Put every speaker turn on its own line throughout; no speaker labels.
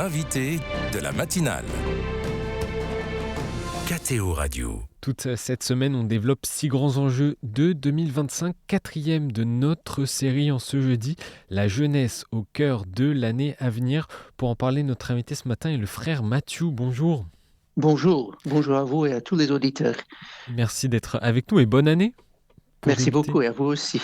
l'invité de la matinale. KTO Radio.
Toute cette semaine, on développe 6 grands enjeux de 2025, quatrième de notre série en ce jeudi, la jeunesse au cœur de l'année à venir. Pour en parler, notre invité ce matin est le frère Mathieu. Bonjour.
Bonjour à vous et à tous les auditeurs.
Merci d'être avec nous et bonne année.
Merci beaucoup et à vous aussi.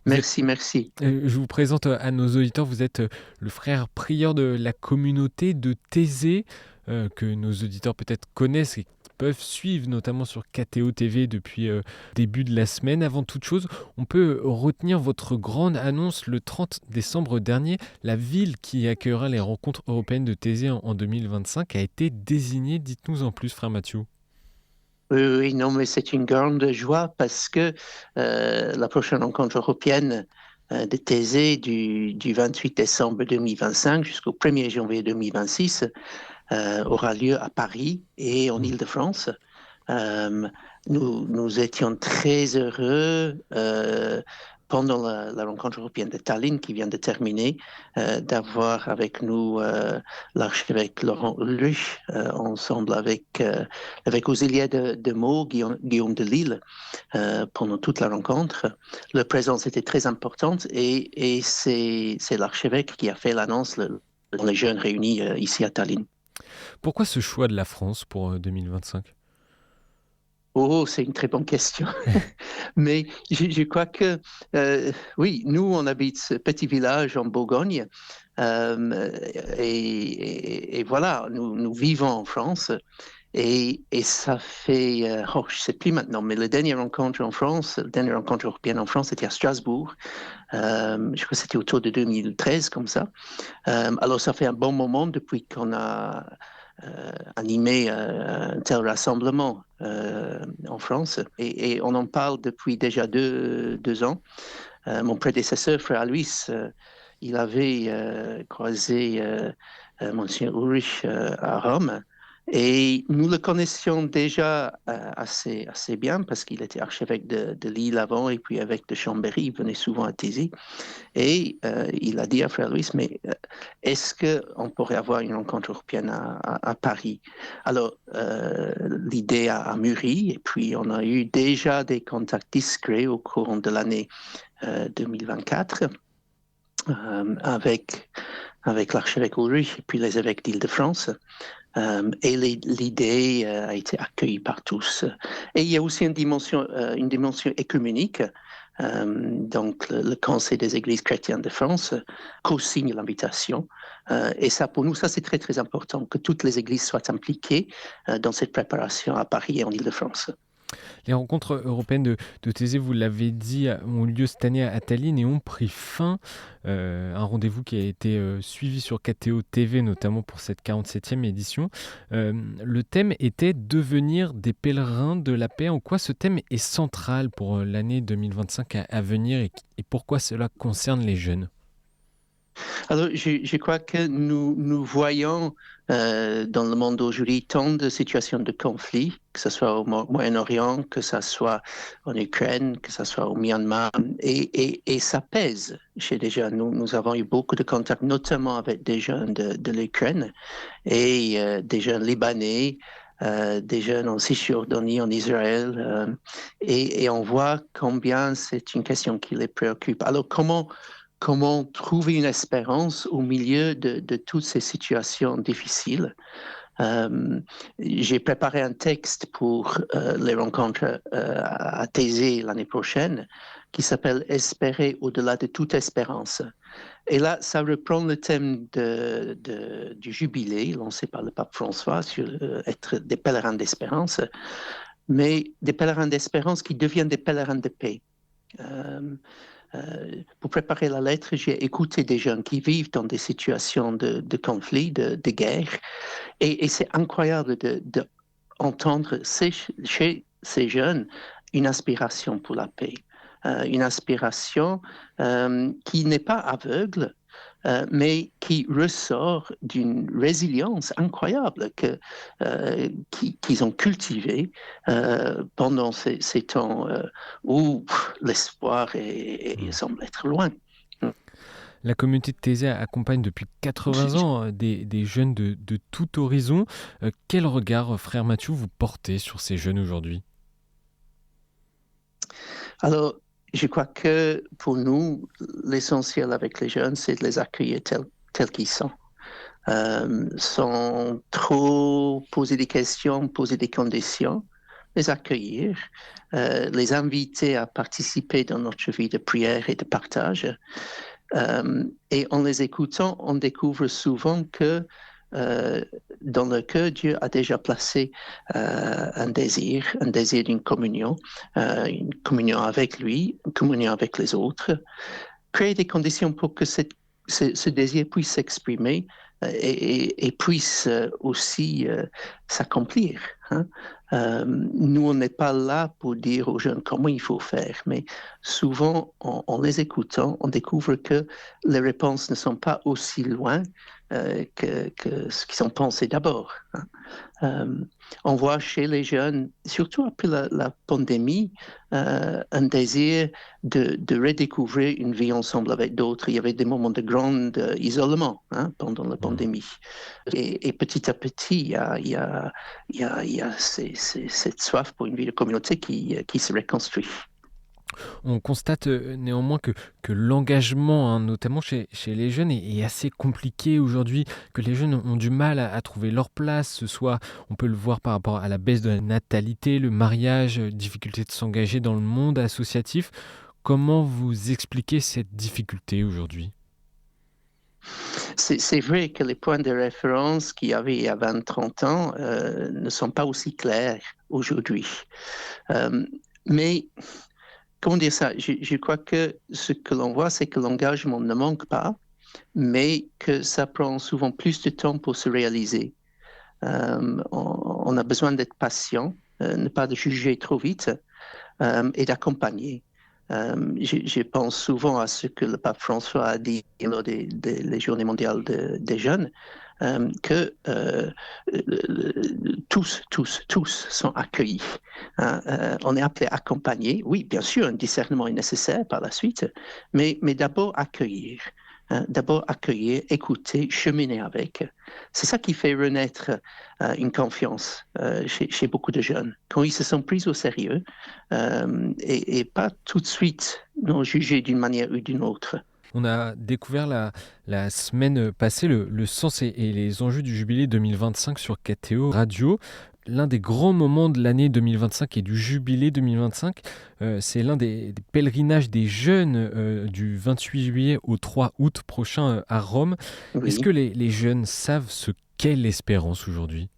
Merci.
Je vous présente à nos auditeurs, vous êtes le frère prieur de la communauté de Thésée, que nos auditeurs peut-être connaissent et peuvent suivre notamment sur KTO TV depuis début de la semaine. Avant toute chose, on peut retenir votre grande annonce le 30 décembre dernier. La ville qui accueillera les rencontres européennes de Thésée en 2025 a été désignée. Dites-nous en plus, frère Mathieu.
Oui, non, mais c'est une grande joie parce que la prochaine rencontre européenne de Thésée du 28 décembre 2025 jusqu'au 1er janvier 2026 aura lieu à Paris et en Île-de-France. Nous étions très heureux pendant la rencontre européenne de Tallinn qui vient de terminer, d'avoir avec nous l'archevêque Laurent Ulrich, ensemble avec Auxiliaire de Meaux, Guillaume de Lille, pendant toute la rencontre. Leur présence était très importante et c'est l'archevêque qui a fait l'annonce dans les jeunes réunis ici à Tallinn.
Pourquoi ce choix de la France pour 2025 ?
Oh, c'est une très bonne question. Mais je crois que, oui, nous, on habite ce petit village en Bourgogne. Et voilà, nous vivons en France. Et ça fait, je ne sais plus maintenant, mais la dernière rencontre européenne en France, c'était à Strasbourg. Je crois que c'était autour de 2013, comme ça. Alors, ça fait un bon moment depuis qu'on a animé un tel rassemblement en France. Et on en parle depuis déjà deux ans. Mon prédécesseur, frère Louis, il avait croisé Monsieur Ulrich à Rome. Et nous le connaissions déjà assez bien parce qu'il était archevêque de Lille avant et puis évêque de Chambéry, il venait souvent à Thésée. Et il a dit à frère Louis, mais est-ce qu'on pourrait avoir une rencontre européenne à Paris? Alors, l'idée a mûri et puis on a eu déjà des contacts discrets au cours de l'année 2024 avec l'archevêque Ulrich et puis les évêques d'Île-de-France. Et l'idée a été accueillie par tous. Et il y a aussi une dimension écuménique. Donc, le Conseil des Églises chrétiennes de France co-signe l'invitation. Et ça, pour nous, ça c'est très, très important, que toutes les églises soient impliquées dans cette préparation à Paris et en Île-de-France.
Les rencontres européennes de Thésée, vous l'avez dit, ont lieu cette année à Tallinn et ont pris fin. Un rendez-vous qui a été suivi sur KTO TV, notamment pour cette 47e édition. Le thème était devenir des pèlerins de la paix. En quoi ce thème est central pour l'année 2025 à venir et pourquoi cela concerne les jeunes ?
Alors, je crois que nous voyons dans le monde d'aujourd'hui tant de situations de conflit, que ce soit au Moyen-Orient, que ce soit en Ukraine, que ce soit au Myanmar, et ça pèse chez les jeunes. Nous avons eu beaucoup de contacts, notamment avec des jeunes de l'Ukraine et des jeunes libanais, des jeunes en Cisjordanie, en Israël, et on voit combien c'est une question qui les préoccupe. Alors, comment trouver une espérance au milieu de toutes ces situations difficiles. J'ai préparé un texte pour les rencontres à Thésée l'année prochaine qui s'appelle « Espérer au-delà de toute espérance ». Et là, ça reprend le thème du jubilé lancé par le pape François sur être des pèlerins d'espérance, mais des pèlerins d'espérance qui deviennent des pèlerins de paix. Pour préparer la lettre, j'ai écouté des jeunes qui vivent dans des situations de conflit, de guerre, et c'est incroyable d'entendre chez ces jeunes une aspiration pour la paix, une aspiration qui n'est pas aveugle, mais qui ressort d'une résilience incroyable qu'ils ont cultivée pendant ces temps où l'espoir semble être loin.
La communauté de Thésée accompagne depuis 80 ans des jeunes de tout horizon. Quel regard, frère Mathieu, vous portez sur ces jeunes aujourd'hui?
Alors, je crois que pour nous, l'essentiel avec les jeunes, c'est de les accueillir tels qu'ils sont. Sans trop poser des questions, poser des conditions, les accueillir, les inviter à participer dans notre vie de prière et de partage. Et en les écoutant, on découvre souvent que dans leur cœur, Dieu a déjà placé un désir d'une communion, une communion avec lui, une communion avec les autres. Créer des conditions pour que ce désir puisse s'exprimer et puisse aussi s'accomplir. Hein. Nous, on n'est pas là pour dire aux jeunes comment il faut faire, mais souvent, en les écoutant, on découvre que les réponses ne sont pas aussi loin que ce qu'ils ont pensé d'abord. Hein. On voit chez les jeunes, surtout après la pandémie, un désir de redécouvrir une vie ensemble avec d'autres. Il y avait des moments de grand isolement pendant la pandémie. Et petit à petit, il y a cette soif pour une vie de communauté qui se reconstruit.
On constate néanmoins que l'engagement, notamment chez les jeunes, est assez compliqué aujourd'hui, que les jeunes ont du mal à trouver leur place. Ce soit, on peut le voir par rapport à la baisse de la natalité, le mariage, difficulté de s'engager dans le monde associatif. Comment vous expliquez cette difficulté aujourd'hui?
C'est vrai que les points de référence qu'il y avait il y a 20-30 ans ne sont pas aussi clairs aujourd'hui. Mais comment dire ça? Je crois que ce que l'on voit, c'est que l'engagement ne manque pas, mais que ça prend souvent plus de temps pour se réaliser. On a besoin d'être patient, ne pas de juger trop vite et d'accompagner. Je pense souvent à ce que le pape François a dit lors des Journées mondiales des jeunes, que tous sont accueillis. On est appelé à accompagner. Oui, bien sûr, un discernement est nécessaire par la suite, mais d'abord accueillir. D'abord accueillir, écouter, cheminer avec. C'est ça qui fait renaître une confiance chez beaucoup de jeunes, quand ils se sont pris au sérieux et pas tout de suite non jugés d'une manière ou d'une autre.
On a découvert la semaine passée le sens et les enjeux du jubilé 2025 sur KTO Radio. L'un des grands moments de l'année 2025 et du jubilé 2025, c'est l'un des pèlerinages des jeunes du 28 juillet au 3 août prochain à Rome.
Oui.
Est-ce que les jeunes savent ce qu'est l'espérance aujourd'hui?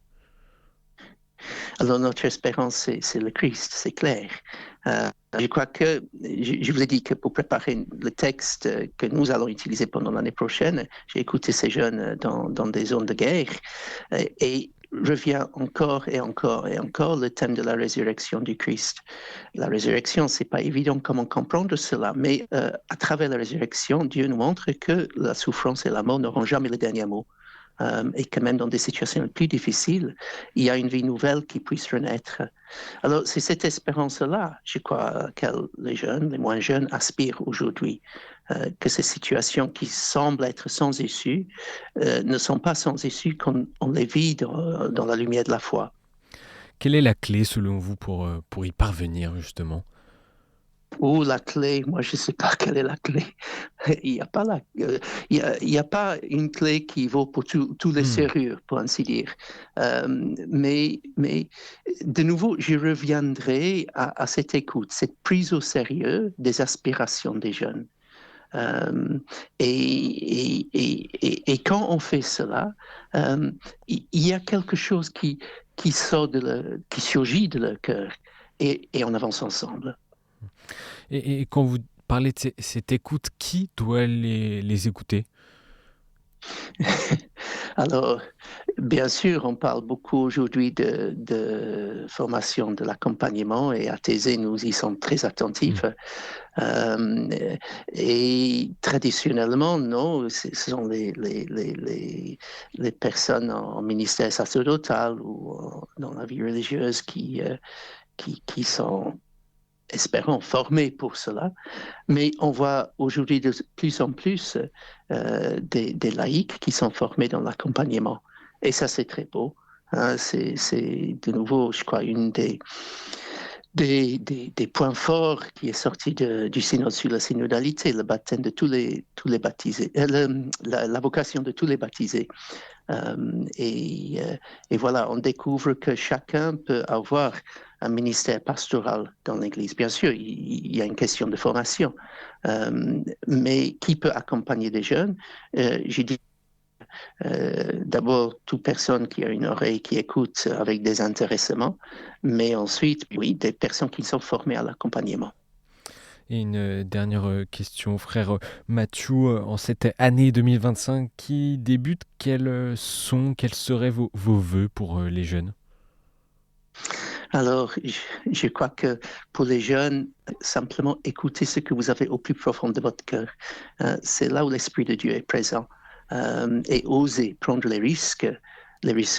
Alors notre espérance, c'est le Christ, c'est clair. Je crois que, je vous ai dit que pour préparer le texte que nous allons utiliser pendant l'année prochaine, j'ai écouté ces jeunes dans des zones de guerre et revient encore et encore et encore le thème de la résurrection du Christ. La résurrection, c'est pas évident comment comprendre cela, mais à travers la résurrection, Dieu nous montre que la souffrance et la mort n'auront jamais le dernier mot. Et que même dans des situations les plus difficiles, il y a une vie nouvelle qui puisse renaître. Alors, c'est cette espérance-là, je crois, que les jeunes, les moins jeunes, aspirent aujourd'hui, que ces situations qui semblent être sans issue ne sont pas sans issue quand on les vit dans la lumière de la foi.
Quelle est la clé, selon vous, pour y parvenir, justement?
Ou la clé, moi je ne sais pas quelle est la clé. Il n'y a pas il y a pas une clé qui vaut pour tous les sérieux, pour ainsi dire. Mais de nouveau, je reviendrai à cette écoute, cette prise au sérieux des aspirations des jeunes. Et quand on fait cela, il y a quelque chose qui surgit de leur cœur et on avance ensemble.
Et quand vous parlez de cette écoute, qui doit les écouter?
Alors, bien sûr, on parle beaucoup aujourd'hui de formation, de l'accompagnement, et à Thésée, nous y sommes très attentifs. Et traditionnellement, non, ce sont les personnes en ministère sacerdotal ou dans la vie religieuse qui sont espérons, formés pour cela. Mais on voit aujourd'hui de plus en plus des laïcs qui sont formés dans l'accompagnement. Et ça, c'est très beau. Hein, c'est de nouveau, je crois, une des points forts qui est sorti du synode sur la synodalité, le baptême de tous les baptisés, la vocation de tous les baptisés. Et voilà, on découvre que chacun peut avoir un ministère pastoral dans l'Église. Bien sûr, il y a une question de formation, mais qui peut accompagner des jeunes? J'ai dit d'abord, toute personne qui a une oreille qui écoute avec des intéressements, mais ensuite, oui, des personnes qui sont formées à l'accompagnement.
Et une dernière question, frère Mathieu, en cette année 2025 qui débute, quels seraient vos vœux pour les jeunes?
Alors, je crois que pour les jeunes, simplement écoutez ce que vous avez au plus profond de votre cœur. C'est là où l'Esprit de Dieu est présent. Et oser prendre les risques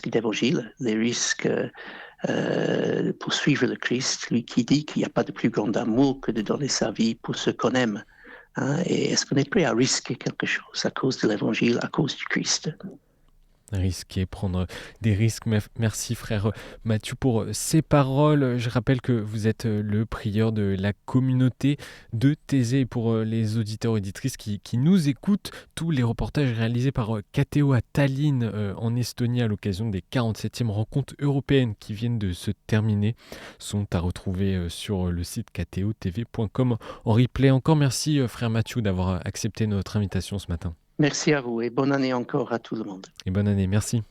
d'évangile, les risques pour suivre le Christ, lui qui dit qu'il n'y a pas de plus grand amour que de donner sa vie pour ceux qu'on aime. Hein, et est-ce qu'on est prêt à risquer quelque chose à cause de l'évangile, à cause du Christ?
Risquer, prendre des risques. Merci frère Mathieu pour ces paroles. Je rappelle que vous êtes le prieur de la communauté de Thésée. Pour les auditeurs et auditrices qui nous écoutent, tous les reportages réalisés par KTO à Tallinn en Estonie à l'occasion des 47e rencontres européennes qui viennent de se terminer sont à retrouver sur le site ktotv.com en replay. Encore merci frère Mathieu d'avoir accepté notre invitation ce matin.
Merci à vous et bonne année encore à tout le monde.
Et bonne année, merci.